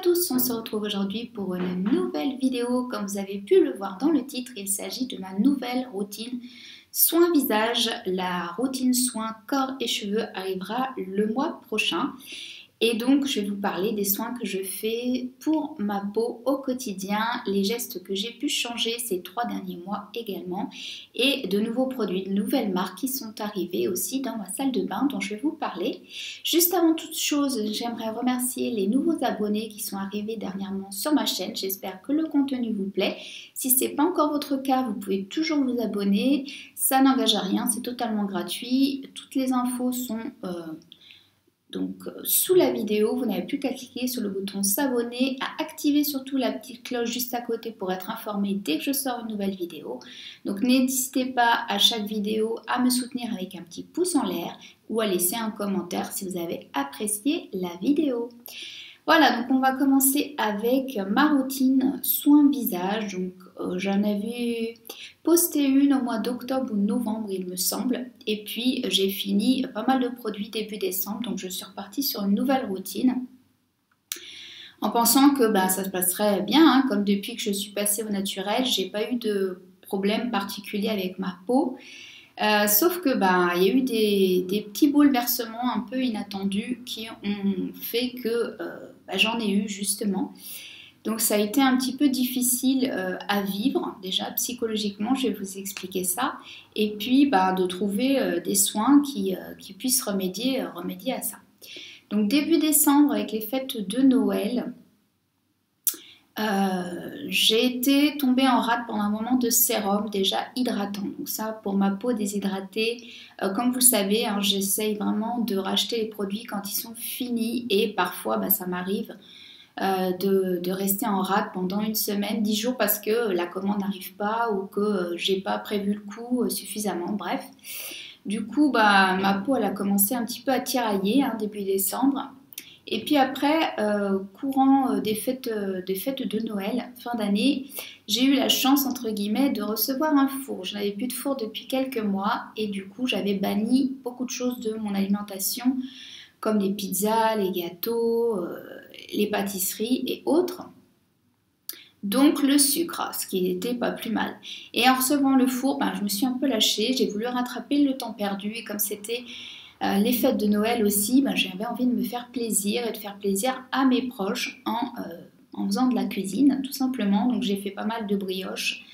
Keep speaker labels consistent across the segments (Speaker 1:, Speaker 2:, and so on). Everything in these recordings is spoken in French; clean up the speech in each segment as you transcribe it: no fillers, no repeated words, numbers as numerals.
Speaker 1: Tous, on se retrouve aujourd'hui pour une nouvelle vidéo. Comme vous avez pu le voir dans le titre, il s'agit de ma nouvelle routine soins visage. La routine soins corps et cheveux arrivera le mois prochain. Et donc, je vais vous parler des soins que je fais pour ma peau au quotidien, les gestes que j'ai pu changer ces 3 derniers mois également, et de nouveaux produits, de nouvelles marques qui sont arrivées aussi dans ma salle de bain dont je vais vous parler. Juste avant toute chose, j'aimerais remercier les nouveaux abonnés qui sont arrivés dernièrement sur ma chaîne. J'espère que le contenu vous plaît. Si ce n'est pas encore votre cas, vous pouvez toujours vous abonner. Ça n'engage à rien, c'est totalement gratuit. Toutes les infos sont sous la vidéo. Vous n'avez plus qu'à cliquer sur le bouton s'abonner, à activer surtout la petite cloche juste à côté pour être informé dès que je sors une nouvelle vidéo. Donc n'hésitez pas à chaque vidéo à me soutenir avec un petit pouce en l'air ou à laisser un commentaire si vous avez apprécié la vidéo. Voilà, donc on va commencer avec ma routine soins visage. Donc j'en avais posté une au mois d'octobre ou novembre il me semble. Et puis j'ai fini pas mal de produits début décembre. Donc je suis repartie sur une nouvelle routine. En pensant que ça se passerait bien, hein, comme depuis que je suis passée au naturel, j'ai pas eu de problème particulier avec ma peau. Sauf que il y a eu des petits bouleversements un peu inattendus qui ont fait que j'en ai eu justement. Donc ça a été un petit peu difficile à vivre, déjà psychologiquement, je vais vous expliquer ça. Et puis de trouver des soins qui puissent remédier à ça. Donc début décembre, avec les fêtes de Noël, j'ai été tombée en rate pendant un moment de sérum déjà hydratant. Donc ça, pour ma peau déshydratée, comme vous le savez, hein, j'essaye vraiment de racheter les produits quand ils sont finis. Et parfois, ça m'arrive de rester en rate pendant une semaine, 10 jours parce que la commande n'arrive pas ou que j'ai pas prévu le coup suffisamment. Bref, du coup, ma peau elle a commencé un petit peu à tirailler début décembre. Et puis après, courant des fêtes de Noël, fin d'année, j'ai eu la chance, entre guillemets, de recevoir un four. Je n'avais plus de four depuis quelques mois et du coup, j'avais banni beaucoup de choses de mon alimentation, comme les pizzas, les gâteaux, les pâtisseries et autres. Donc le sucre, ce qui n'était pas plus mal. Et en recevant le four, je me suis un peu lâchée, j'ai voulu rattraper le temps perdu et comme c'était les fêtes de Noël aussi, j'avais envie de me faire plaisir et de faire plaisir à mes proches en faisant de la cuisine, tout simplement. Donc j'ai fait pas mal de brioches.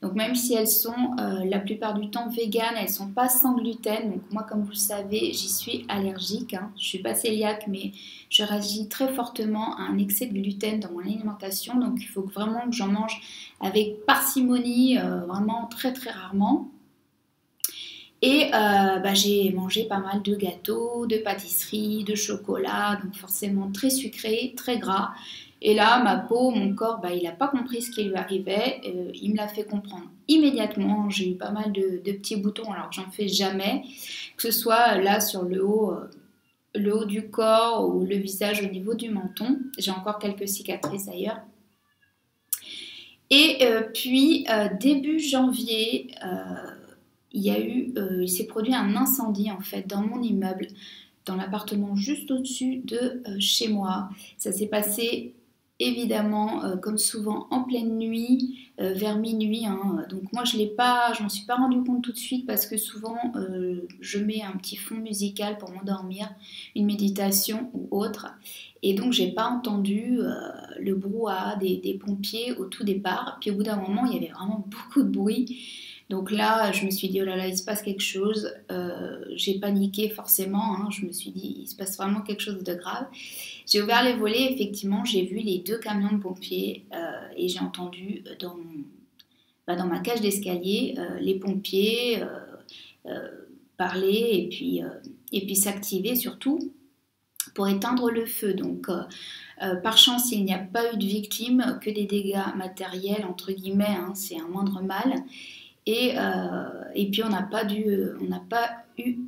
Speaker 1: Donc même si elles sont la plupart du temps véganes, elles ne sont pas sans gluten. Donc moi, comme vous le savez, j'y suis allergique. Je ne suis pas cœliaque, mais je réagis très fortement à un excès de gluten dans mon alimentation. Donc il faut vraiment que j'en mange avec parcimonie, vraiment très très rarement. Et j'ai mangé pas mal de gâteaux, de pâtisseries, de chocolat, donc forcément très sucré, très gras. Et là, ma peau, mon corps, il n'a pas compris ce qui lui arrivait. Il me l'a fait comprendre immédiatement. J'ai eu pas mal de petits boutons alors que j'en fais jamais. Que ce soit là sur le haut du corps ou le visage au niveau du menton. J'ai encore quelques cicatrices d'ailleurs. Et puis, début janvier... il s'est produit un incendie en fait dans mon immeuble, dans l'appartement juste au-dessus de chez moi. Ça s'est passé évidemment comme souvent en pleine nuit, vers minuit. Donc moi j'en suis pas rendu compte tout de suite parce que souvent je mets un petit fond musical pour m'endormir, une méditation ou autre. Et donc j'ai pas entendu le brouhaha des pompiers au tout départ. Puis au bout d'un moment il y avait vraiment beaucoup de bruit. Donc là, je me suis dit, oh là là, il se passe quelque chose. J'ai paniqué forcément. Je me suis dit, il se passe vraiment quelque chose de grave. J'ai ouvert les volets, effectivement, j'ai vu les 2 camions de pompiers et j'ai entendu dans ma cage d'escalier les pompiers parler et puis s'activer surtout pour éteindre le feu. Donc, par chance, il n'y a pas eu de victimes, que des dégâts matériels, entre guillemets, c'est un moindre mal. Et puis on n'a pas eu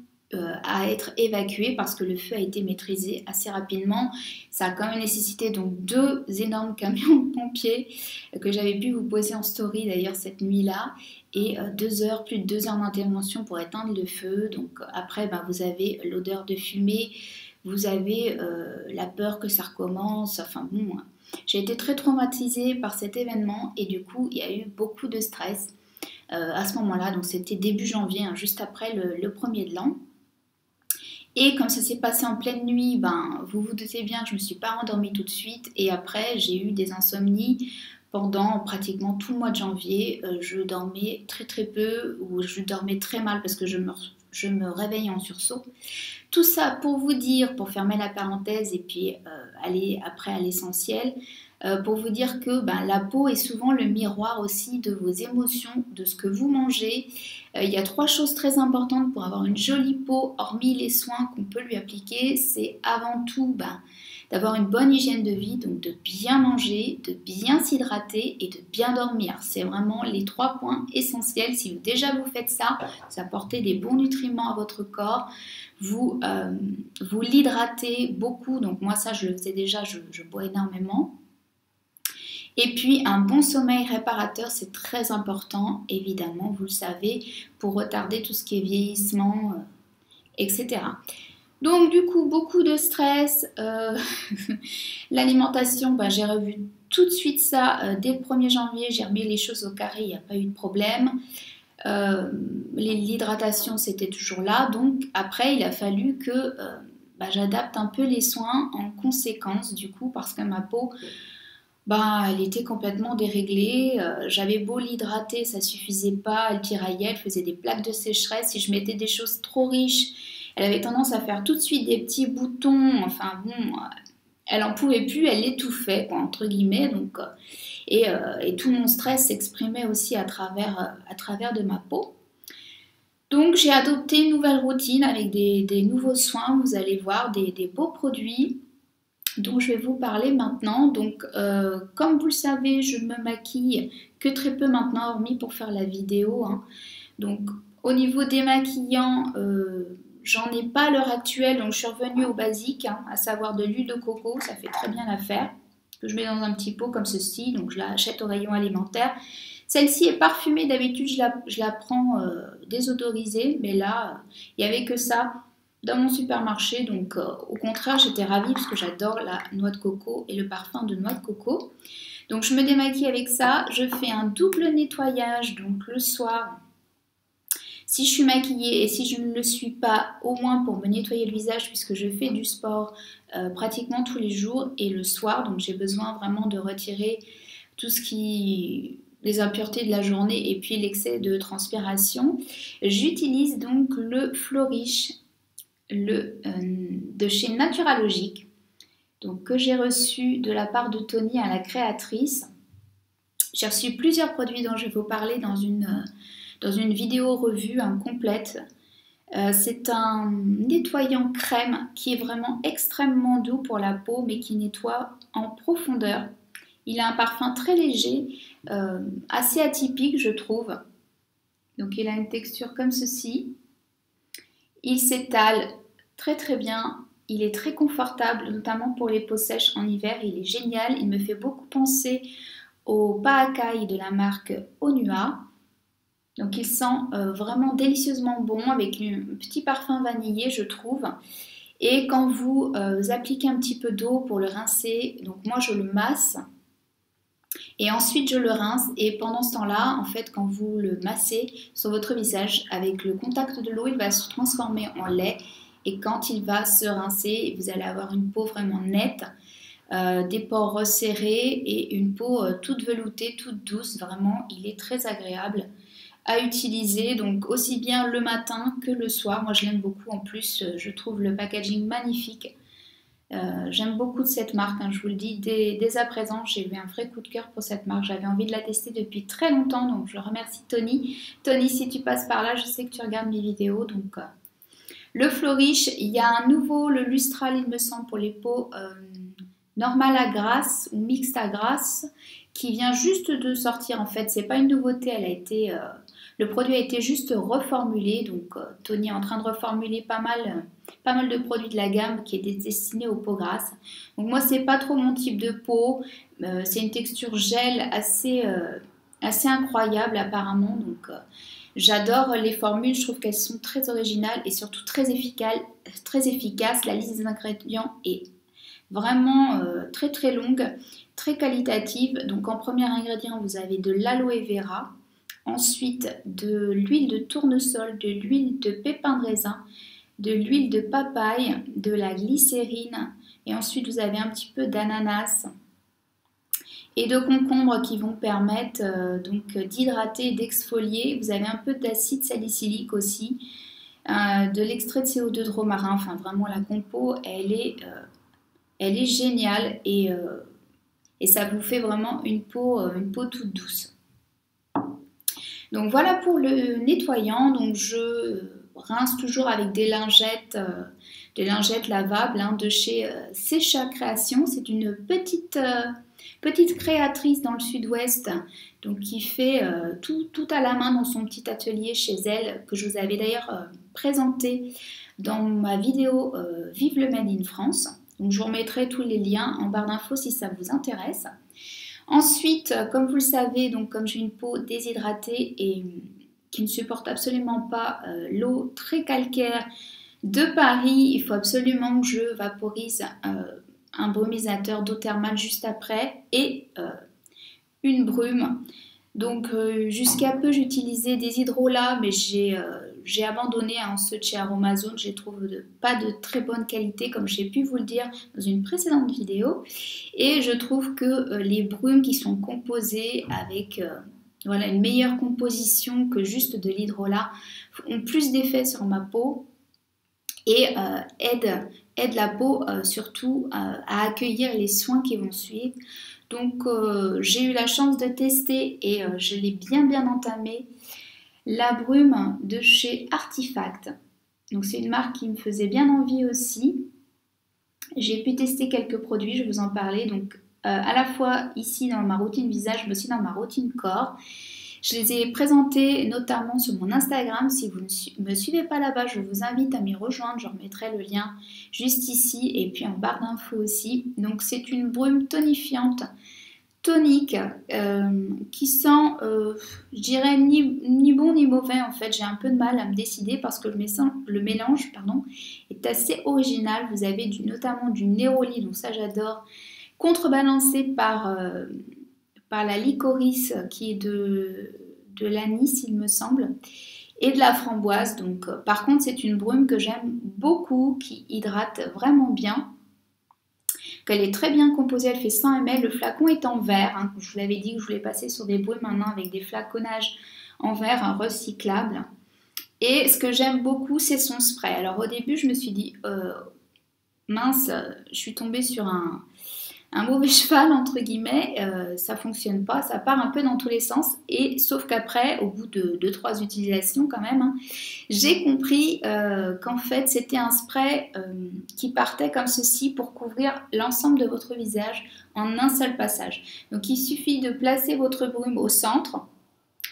Speaker 1: à être évacué parce que le feu a été maîtrisé assez rapidement. Ça a quand même nécessité donc 2 énormes camions de pompiers que j'avais pu vous poser en story d'ailleurs cette nuit-là et plus de 2 heures d'intervention pour éteindre le feu. Donc après vous avez l'odeur de fumée, vous avez la peur que ça recommence, enfin bon... J'ai été très traumatisée par cet événement et du coup il y a eu beaucoup de stress à ce moment-là. Donc c'était début janvier, hein, juste après le premier de l'an. Et comme ça s'est passé en pleine nuit, ben, vous vous doutez bien que je ne me suis pas rendormie tout de suite. Et après, j'ai eu des insomnies pendant pratiquement tout le mois de janvier. Je dormais très très peu ou je dormais très mal parce que je me réveille en sursaut. Tout ça pour vous dire, pour fermer la parenthèse et puis aller après à l'essentiel, pour vous dire que ben, la peau est souvent le miroir aussi de vos émotions, de ce que vous mangez. Il y a 3 choses très importantes pour avoir une jolie peau, hormis les soins qu'on peut lui appliquer. C'est avant tout ben, d'avoir une bonne hygiène de vie, donc de bien manger, de bien s'hydrater et de bien dormir. C'est vraiment les 3 points essentiels. Si vous, déjà vous faites ça, vous apportez des bons nutriments à votre corps, vous l'hydratez beaucoup. Donc moi ça je le faisais déjà, je bois énormément. Et puis un bon sommeil réparateur, c'est très important, évidemment, vous le savez, pour retarder tout ce qui est vieillissement, etc. Donc du coup, beaucoup de stress. L'alimentation, ben, j'ai revu tout de suite ça dès le 1er janvier, j'ai remis les choses au carré, il n'y a pas eu de problème. L'hydratation, c'était toujours là. Donc après, il a fallu que j'adapte un peu les soins en conséquence, du coup, parce que ma peau... elle était complètement déréglée. J'avais beau l'hydrater, ça suffisait pas. Elle tiraillait, elle faisait des plaques de sécheresse. Si je mettais des choses trop riches, elle avait tendance à faire tout de suite des petits boutons. Enfin bon, elle en pouvait plus, elle étouffait, quoi, entre guillemets. Donc, et tout mon stress s'exprimait aussi à travers de ma peau. Donc j'ai adopté une nouvelle routine avec des nouveaux soins. Vous allez voir des beaux produits dont je vais vous parler maintenant. Donc, comme vous le savez, je me maquille que très peu maintenant, hormis pour faire la vidéo, hein. Donc, au niveau démaquillant, j'en ai pas à l'heure actuelle, donc je suis revenue au basique, hein, à savoir de l'huile de coco, ça fait très bien l'affaire, que je mets dans un petit pot comme ceci, donc je la achète au rayon alimentaire. Celle-ci est parfumée, d'habitude je la prends désodorisée, mais là, il n'y avait que ça dans mon supermarché, donc au contraire j'étais ravie parce que j'adore la noix de coco et le parfum de noix de coco. Donc je me démaquille avec ça, je fais un double nettoyage donc le soir si je suis maquillée et si je ne le suis pas, au moins pour me nettoyer le visage puisque je fais du sport pratiquement tous les jours et le soir, donc j'ai besoin vraiment de retirer tout ce qui... les impuretés de la journée et puis l'excès de transpiration. J'utilise donc le Flourish de chez Naturalogique, donc que j'ai reçu de la part de Tony, à la créatrice. J'ai reçu plusieurs produits dont je vais vous parler dans une vidéo revue complète. C'est un nettoyant crème qui est vraiment extrêmement doux pour la peau mais qui nettoie en profondeur. Il a un parfum très léger, assez atypique je trouve. Donc il a une texture comme ceci. Il s'étale très très bien, il est très confortable, notamment pour les peaux sèches en hiver, il est génial. Il me fait beaucoup penser au Paakai de la marque Onua. Donc il sent vraiment délicieusement bon avec un petit parfum vanillé je trouve. Et quand vous appliquez un petit peu d'eau pour le rincer, donc moi je le masse. Et ensuite je le rince et pendant ce temps-là, en fait, quand vous le massez sur votre visage, avec le contact de l'eau, il va se transformer en lait. Et quand il va se rincer, vous allez avoir une peau vraiment nette, des pores resserrés et une peau toute veloutée, toute douce. Vraiment, il est très agréable à utiliser, donc aussi bien le matin que le soir. Moi, je l'aime beaucoup. En plus, je trouve le packaging magnifique. J'aime beaucoup cette marque, hein, je vous le dis dès à présent, j'ai eu un vrai coup de cœur pour cette marque, j'avais envie de la tester depuis très longtemps, donc je remercie Tony. Tony, si tu passes par là, je sais que tu regardes mes vidéos, donc le Flourish, il y a un nouveau, le Lustral il me semble, pour les peaux normales à grasse ou mixtes à grasse, qui vient juste de sortir en fait, c'est pas une nouveauté, elle a été... le produit a été juste reformulé, donc Tony est en train de reformuler pas mal de produits de la gamme qui est destiné aux peaux grasses. Donc moi c'est pas trop mon type de peau, c'est une texture gel assez incroyable apparemment, donc j'adore les formules, je trouve qu'elles sont très originales et surtout très efficaces. La liste des ingrédients est vraiment très très longue, très qualitative. Donc en premier ingrédient, vous avez de l'aloe vera, ensuite de l'huile de tournesol, de l'huile de pépin de raisin, de l'huile de papaye, de la glycérine et ensuite vous avez un petit peu d'ananas et de concombre qui vont permettre donc d'hydrater et d'exfolier. Vous avez un peu d'acide salicylique aussi, de l'extrait de CO2 de romarin. Enfin vraiment la compo elle est géniale et ça vous fait vraiment une peau toute douce. Donc voilà pour le nettoyant. Donc je rince toujours avec des lingettes lavables hein, de chez Secha Création. C'est une petite créatrice dans le sud-ouest, donc qui fait tout à la main dans son petit atelier chez elle, que je vous avais d'ailleurs présenté dans ma vidéo Vive le Made in France. Donc je vous remettrai tous les liens en barre d'infos si ça vous intéresse. Ensuite, comme vous le savez, donc comme j'ai une peau déshydratée et qui ne supporte absolument pas l'eau très calcaire de Paris, il faut absolument que je vaporise un brumisateur d'eau thermale juste après et une brume. Donc jusqu'à peu j'utilisais des hydrolats, mais j'ai abandonné ceux de chez Aromazone. Je les trouve pas de très bonne qualité, comme j'ai pu vous le dire dans une précédente vidéo. Et je trouve que les brumes qui sont composées avec voilà, une meilleure composition que juste de l'hydrolat ont plus d'effet sur ma peau et aident la peau surtout à accueillir les soins qui vont suivre. Donc j'ai eu la chance de tester et je l'ai bien entamé, la brume de chez Artifact. Donc c'est une marque qui me faisait bien envie aussi. J'ai pu tester quelques produits, je vais vous en parler. Donc à la fois ici dans ma routine visage, mais aussi dans ma routine corps. Je les ai présentés notamment sur mon Instagram. Si vous ne me suivez pas là-bas, je vous invite à m'y rejoindre. Je remettrai le lien juste ici et puis en barre d'infos aussi. Donc c'est une brume tonifiante, tonique, qui sent, je dirais, ni bon ni mauvais en fait. J'ai un peu de mal à me décider parce que le mélange est assez original. Vous avez notamment du néroli, donc ça j'adore, contrebalancé par la licorice qui est de l'anis il me semble, et de la framboise. Donc par contre c'est une brume que j'aime beaucoup, qui hydrate vraiment bien, qu'elle est très bien composée. Elle fait 100 ml, le flacon est en verre, hein. Je vous l'avais dit que je voulais passer sur des brumes maintenant avec des flaconnages en verre recyclables. Et ce que j'aime beaucoup c'est son spray. Alors au début je me suis dit mince, je suis tombée sur un mauvais cheval entre guillemets, ça fonctionne pas, ça part un peu dans tous les sens, et sauf qu'après au bout de 2-3 utilisations quand même, hein, j'ai compris qu'en fait c'était un spray qui partait comme ceci pour couvrir l'ensemble de votre visage en un seul passage. Donc il suffit de placer votre brume au centre,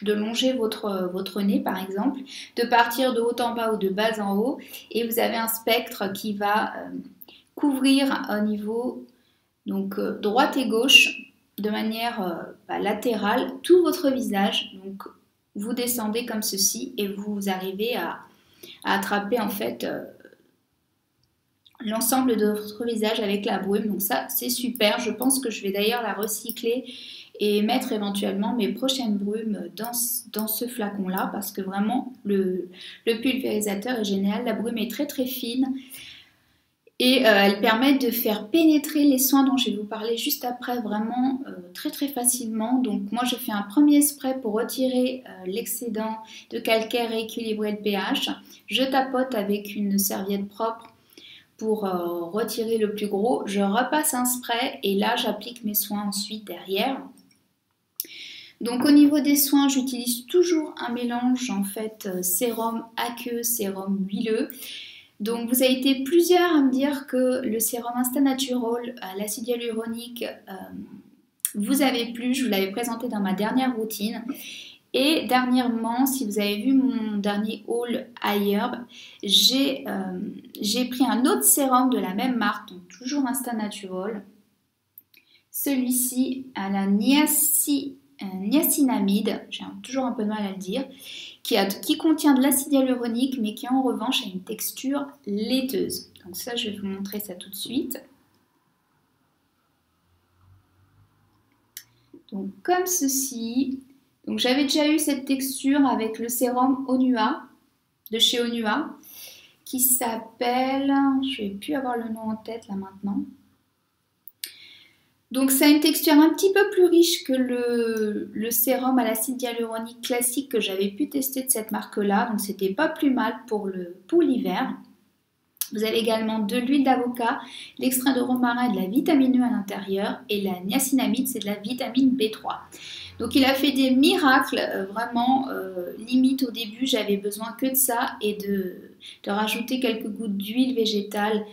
Speaker 1: de longer votre nez par exemple, de partir de haut en bas ou de bas en haut, et vous avez un spectre qui va couvrir au niveau donc droite et gauche de manière latérale tout votre visage. Donc vous descendez comme ceci et vous arrivez à attraper en fait l'ensemble de votre visage avec la brume. Donc ça c'est super. Je pense que je vais d'ailleurs la recycler et mettre éventuellement mes prochaines brumes dans ce flacon là, parce que vraiment le pulvérisateur est génial. La brume est très très fine. Et elles permettent de faire pénétrer les soins dont je vais vous parler juste après vraiment très très facilement. Donc moi je fais un premier spray pour retirer l'excédent de calcaire et équilibrer le pH. Je tapote avec une serviette propre pour retirer le plus gros. Je repasse un spray et là j'applique mes soins ensuite derrière. Donc au niveau des soins, j'utilise toujours un mélange en fait sérum aqueux, sérum huileux. Donc vous avez été plusieurs à me dire que le sérum Insta Natural à l'acide hyaluronique vous avait plu. Je vous l'avais présenté dans ma dernière routine. Et dernièrement, si vous avez vu mon dernier haul iHerb, j'ai pris un autre sérum de la même marque, donc toujours Insta Natural. Celui-ci à la niacinamide, j'ai toujours un peu de mal à le dire, qui contient de l'acide hyaluronique mais qui en revanche a une texture laiteuse. Donc ça je vais vous montrer ça tout de suite. Donc comme ceci. Donc j'avais déjà eu cette texture avec le sérum Onua, de chez Onua, qui s'appelle, je ne vais plus avoir le nom en tête là maintenant. Donc ça a une texture un petit peu plus riche que le sérum à l'acide hyaluronique classique que j'avais pu tester de cette marque-là. Donc c'était pas plus mal pour l'hiver. Vous avez également de l'huile d'avocat, l'extrait de romarin et de la vitamine E à l'intérieur. Et la niacinamide, c'est de la vitamine B3. Donc il a fait des miracles, vraiment, limite au début j'avais besoin que de ça et de rajouter quelques gouttes d'huile végétale.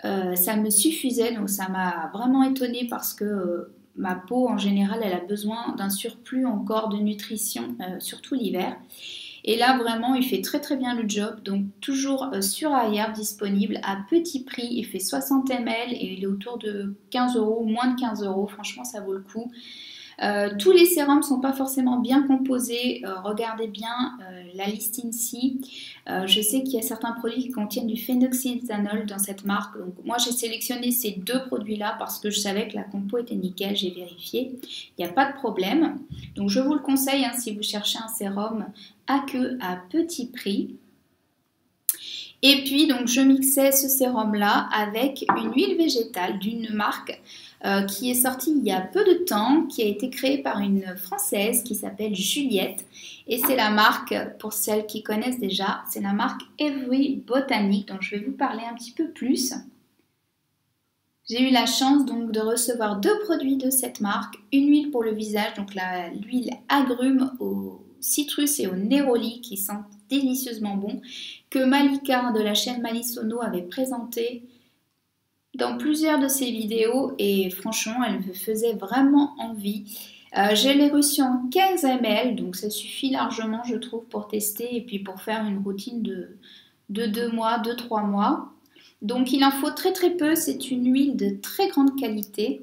Speaker 1: Ça me suffisait, donc ça m'a vraiment étonnée parce que ma peau en général elle a besoin d'un surplus encore de nutrition, surtout l'hiver. Et là vraiment il fait très très bien le job, donc toujours sur Ayer disponible à petit prix, il fait 60 ml et il est autour de 15 €, moins de 15 €, franchement ça vaut le coup. Tous les sérums ne sont pas forcément bien composés, regardez bien la liste ici. Je sais qu'il y a certains produits qui contiennent du phénoxyéthanol dans cette marque, donc moi j'ai sélectionné ces deux produits là parce que je savais que la compo était nickel, j'ai vérifié, il n'y a pas de problème. Donc je vous le conseille hein, si vous cherchez un sérum à queue à petit prix. Et puis donc je mixais ce sérum là avec une huile végétale d'une marque qui est sortie il y a peu de temps, qui a été créée par une Française qui s'appelle Juliette. Et c'est la marque, pour celles qui connaissent déjà, c'est la marque Every Botanic, dont je vais vous parler un petit peu plus. J'ai eu la chance donc de recevoir deux produits de cette marque, une huile pour le visage, donc l'huile agrumes au citrus et au néroli qui sentent délicieusement bon, que Malika de la chaîne Malisono avait présenté dans plusieurs de ses vidéos et franchement elle me faisait vraiment envie. Je l'ai reçue en 15 ml, donc ça suffit largement je trouve pour tester et puis pour faire une routine de 2 mois, 2-3 mois. Donc il en faut très très peu, c'est une huile de très grande qualité.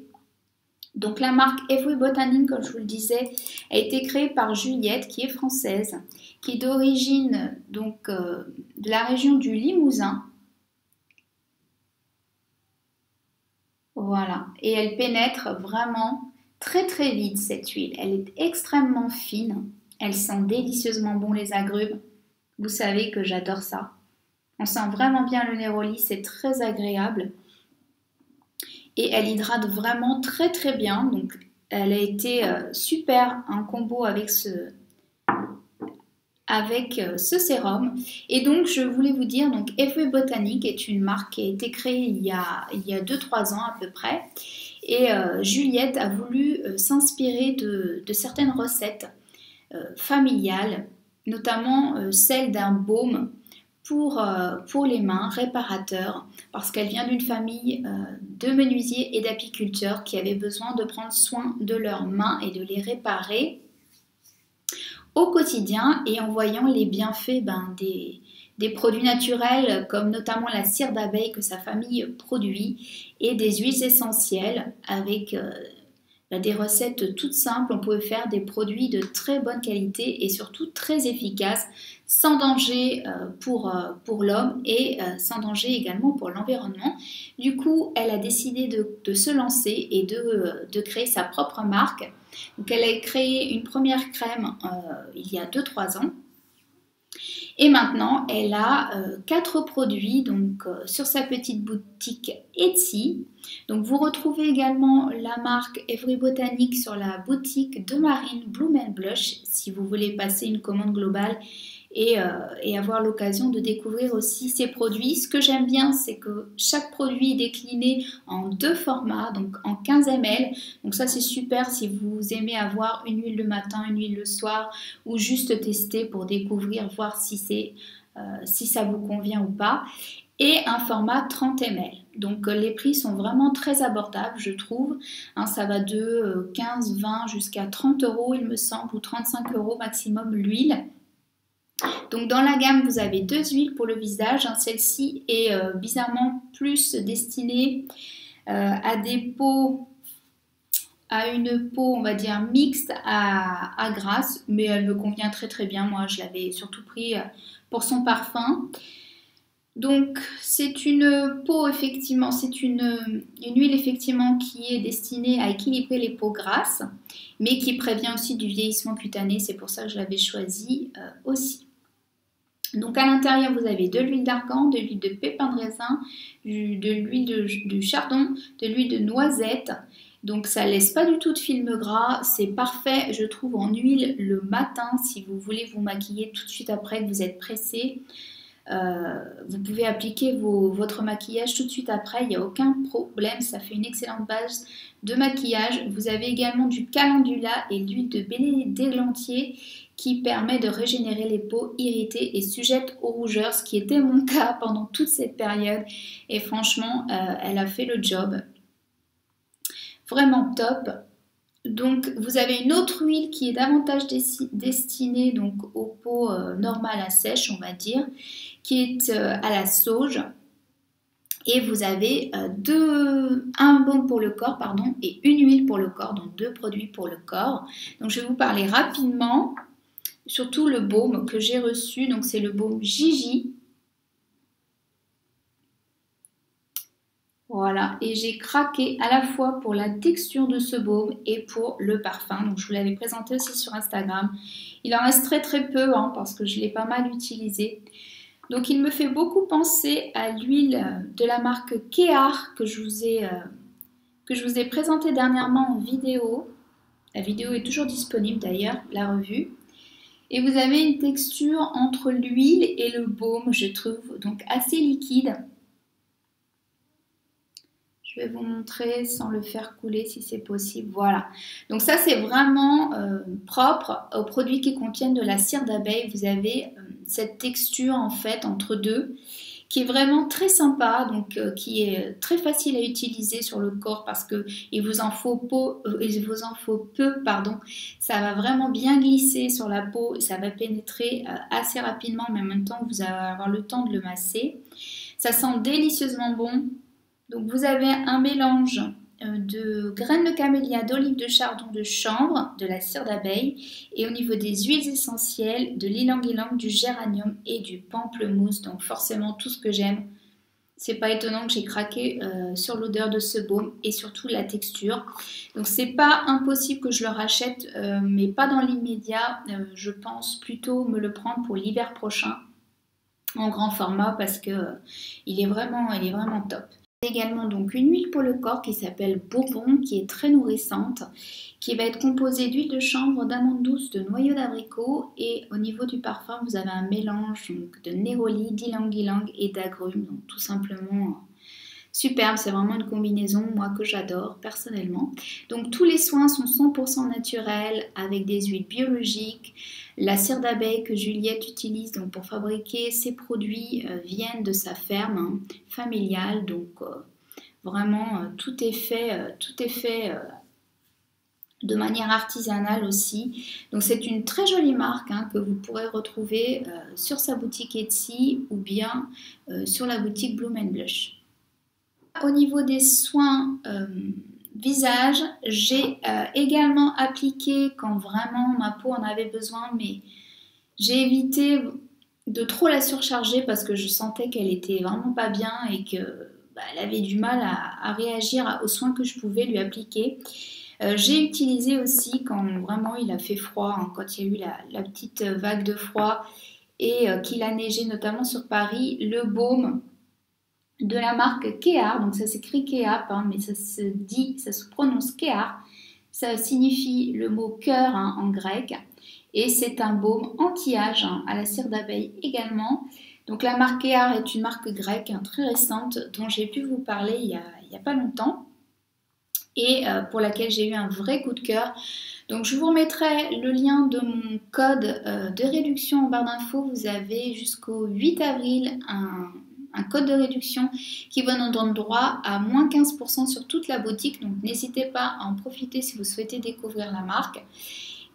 Speaker 1: Donc la marque Every Botanic, comme je vous le disais, a été créée par Juliette qui est française, qui est d'origine donc de la région du Limousin. Voilà, et elle pénètre vraiment très très vite cette huile. Elle est extrêmement fine, elle sent délicieusement bon les agrumes. Vous savez que j'adore ça. On sent vraiment bien le néroli, c'est très agréable. Et elle hydrate vraiment très très bien. Donc elle a été super en combo avec ce sérum. Et donc je voulais vous dire, donc Every Botanic est une marque qui a été créée il y a 2-3 ans à peu près. Et Juliette a voulu s'inspirer de certaines recettes familiales, notamment celle d'un baume pour les mains, réparateur, parce qu'elle vient d'une famille de menuisiers et d'apiculteurs qui avaient besoin de prendre soin de leurs mains et de les réparer au quotidien, et en voyant les bienfaits des produits naturels comme notamment la cire d'abeille que sa famille produit et des huiles essentielles avec des recettes toutes simples. On pouvait faire des produits de très bonne qualité et surtout très efficaces, sans danger pour l'homme et sans danger également pour l'environnement. Du coup, elle a décidé de se lancer et de créer sa propre marque. Donc, elle a créé une première crème il y a 2-3 ans. Et maintenant, elle a 4 produits donc, sur sa petite boutique Etsy. Donc, vous retrouvez également la marque Every Botanic sur la boutique de Marine Bloom & Blush si vous voulez passer une commande globale et avoir l'occasion de découvrir aussi ces produits. Ce que j'aime bien, c'est que chaque produit est décliné en 2 formats, donc en 15 ml. Donc ça, c'est super si vous aimez avoir une huile le matin, une huile le soir, ou juste tester pour découvrir, voir si ça vous convient ou pas. Et un format 30 ml. Donc les prix sont vraiment très abordables, je trouve. Hein, ça va de 15, 20 jusqu'à 30 €, il me semble, ou 35 € maximum l'huile. Donc dans la gamme, vous avez 2 huiles pour le visage. Hein. Celle-ci est bizarrement plus destinée à une peau, on va dire, mixte à grasse, mais elle me convient très très bien. Moi, je l'avais surtout pris pour son parfum. Donc c'est une peau effectivement, c'est une huile effectivement qui est destinée à équilibrer les peaux grasses, mais qui prévient aussi du vieillissement cutané, c'est pour ça que je l'avais choisi aussi. Donc à l'intérieur vous avez de l'huile d'argan, de l'huile de pépin de raisin, de l'huile de chardon, de l'huile de noisette. Donc ça laisse pas du tout de film gras, c'est parfait je trouve en huile le matin si vous voulez vous maquiller tout de suite après que vous êtes pressé. Vous pouvez appliquer votre maquillage tout de suite après, il n'y a aucun problème, ça fait une excellente base de maquillage. Vous avez également du calendula et l'huile de d'églantier qui permet de régénérer les peaux irritées et sujettes aux rougeurs, ce qui était mon cas pendant toute cette période. Et franchement, elle a fait le job. Vraiment top. Donc vous avez une autre huile qui est davantage destinée donc aux peaux normales à sèche, on va dire, qui est à la sauge. Et vous avez un baume pour le corps, pardon, et une huile pour le corps, donc 2 produits pour le corps. Donc je vais vous parler rapidement, surtout le baume que j'ai reçu, donc c'est le baume Gigi. Voilà, et j'ai craqué à la fois pour la texture de ce baume et pour le parfum. Donc je vous l'avais présenté aussi sur Instagram. Il en reste très très peu hein, parce que je l'ai pas mal utilisé. Donc il me fait beaucoup penser à l'huile de la marque Kéar que je vous ai présenté dernièrement en vidéo. La vidéo est toujours disponible d'ailleurs, la revue. Et vous avez une texture entre l'huile et le baume, je trouve, donc assez liquide. Je vais vous montrer sans le faire couler si c'est possible. Voilà. Donc ça, c'est vraiment propre aux produits qui contiennent de la cire d'abeille. Vous avez cette texture en fait entre deux qui est vraiment très sympa, donc qui est très facile à utiliser sur le corps parce que il vous en faut peu, pardon. Ça va vraiment bien glisser sur la peau, ça va pénétrer assez rapidement, mais en même temps, vous allez avoir le temps de le masser. Ça sent délicieusement bon. Donc vous avez un mélange de graines de camélia, d'olive de chardon, de chanvre, de la cire d'abeille et au niveau des huiles essentielles, de l'ylang-ylang, du géranium et du pamplemousse. Donc forcément tout ce que j'aime. C'est pas étonnant que j'ai craqué sur l'odeur de ce baume et surtout la texture. Donc c'est pas impossible que je le rachète, mais pas dans l'immédiat. Je pense plutôt me le prendre pour l'hiver prochain en grand format parce que il est vraiment top. Également donc une huile pour le corps qui s'appelle Bourbon, qui est très nourrissante, qui va être composée d'huile de chanvre, d'amandes douces, de noyaux d'abricot et au niveau du parfum vous avez un mélange donc, de néroli, d'ylang-ylang et d'agrumes, donc tout simplement superbe, c'est vraiment une combinaison moi que j'adore personnellement. Donc tous les soins sont 100% naturels avec des huiles biologiques. La cire d'abeille que Juliette utilise donc, pour fabriquer ses produits viennent de sa ferme familiale. Donc vraiment tout est fait de manière artisanale aussi. Donc c'est une très jolie marque hein, que vous pourrez retrouver sur sa boutique Etsy ou bien sur la boutique Bloom & Blush. Au niveau des soins visage, j'ai également appliqué quand vraiment ma peau en avait besoin, mais j'ai évité de trop la surcharger parce que je sentais qu'elle était vraiment pas bien et que elle avait du mal à réagir aux soins que je pouvais lui appliquer. J'ai utilisé aussi quand vraiment il a fait froid, hein, quand il y a eu la petite vague de froid et qu'il a neigé notamment sur Paris, le baume de la marque Kéar, donc ça s'écrit Kéap, hein, mais ça se prononce Kéar, ça signifie le mot cœur hein, en grec, et c'est un baume anti-âge hein, à la cire d'abeille également. Donc la marque Kéar est une marque grecque hein, très récente dont j'ai pu vous parler il y a pas longtemps et pour laquelle j'ai eu un vrai coup de cœur. Donc je vous remettrai le lien de mon code de réduction en barre d'infos. Vous avez jusqu'au 8 avril un code de réduction qui va nous donner droit à moins 15% sur toute la boutique. Donc n'hésitez pas à en profiter si vous souhaitez découvrir la marque.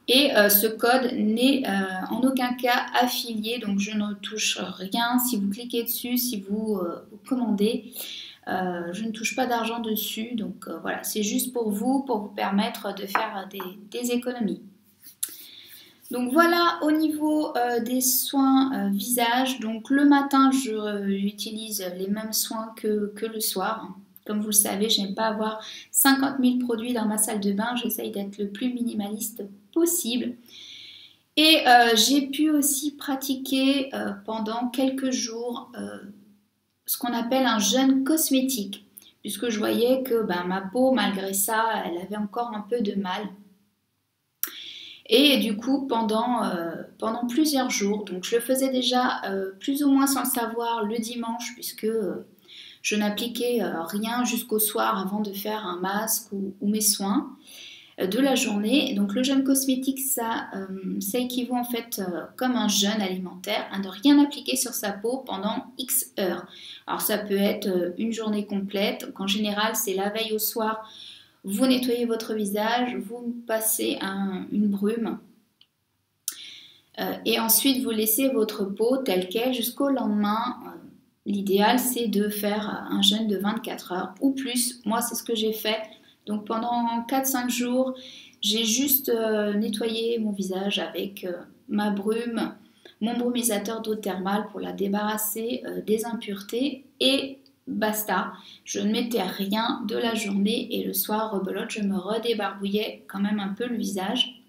Speaker 1: Et ce code n'est en aucun cas affilié, donc je ne touche rien. Si vous cliquez dessus, si vous commandez, je ne touche pas d'argent dessus. Donc voilà, c'est juste pour vous permettre de faire des économies. Donc voilà au niveau des soins visage. Donc le matin, j'utilise les mêmes soins que le soir. Comme vous le savez, j'aime pas avoir 50 000 produits dans ma salle de bain. J'essaye d'être le plus minimaliste possible. Et j'ai pu aussi pratiquer pendant quelques jours ce qu'on appelle un jeûne cosmétique. Puisque je voyais que ma peau, malgré ça, elle avait encore un peu de mal. Et du coup, pendant plusieurs jours, donc je le faisais déjà plus ou moins sans le savoir le dimanche, puisque je n'appliquais rien jusqu'au soir avant de faire un masque ou mes soins de la journée. Donc le jeûne cosmétique, ça équivaut en fait comme un jeûne alimentaire, à ne rien appliquer sur sa peau pendant X heures. Alors ça peut être une journée complète, donc en général c'est la veille au soir. Vous nettoyez votre visage, vous passez une brume et ensuite vous laissez votre peau telle qu'elle jusqu'au lendemain. L'idéal c'est de faire un jeûne de 24 heures ou plus. Moi c'est ce que j'ai fait. Donc pendant 4-5 jours, j'ai juste nettoyé mon visage avec ma brume, mon brumisateur d'eau thermale pour la débarrasser des impuretés et basta. Je ne mettais rien de la journée et le soir, rebelote, je me redébarbouillais quand même un peu le visage.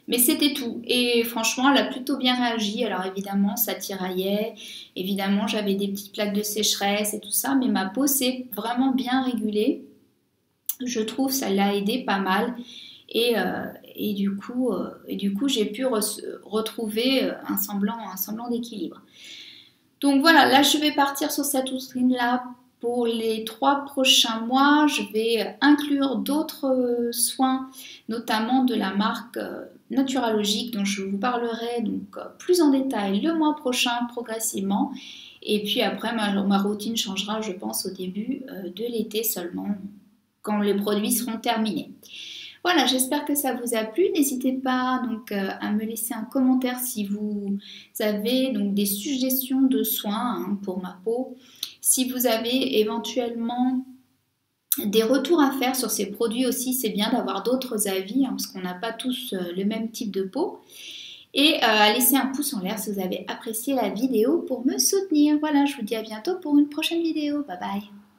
Speaker 1: Mais c'était tout. Et franchement, elle a plutôt bien réagi. Alors évidemment, ça tiraillait. Évidemment, j'avais des petites plaques de sécheresse et tout ça. Mais ma peau s'est vraiment bien régulée. Je trouve ça l'a aidé pas mal. Et du coup, j'ai pu retrouver un semblant d'équilibre. Donc voilà, là je vais partir sur cette routine-là pour les 3 prochains mois. Je vais inclure d'autres soins, notamment de la marque Naturalogique, dont je vous parlerai donc plus en détail le mois prochain progressivement. Et puis après, ma routine changera, je pense, au début de l'été seulement, quand les produits seront terminés. Voilà, j'espère que ça vous a plu. N'hésitez pas donc à me laisser un commentaire si vous avez donc des suggestions de soins pour ma peau. Si vous avez éventuellement des retours à faire sur ces produits aussi, c'est bien d'avoir d'autres avis parce qu'on n'a pas tous le même type de peau. Et à laisser un pouce en l'air si vous avez apprécié la vidéo pour me soutenir. Voilà, je vous dis à bientôt pour une prochaine vidéo. Bye bye.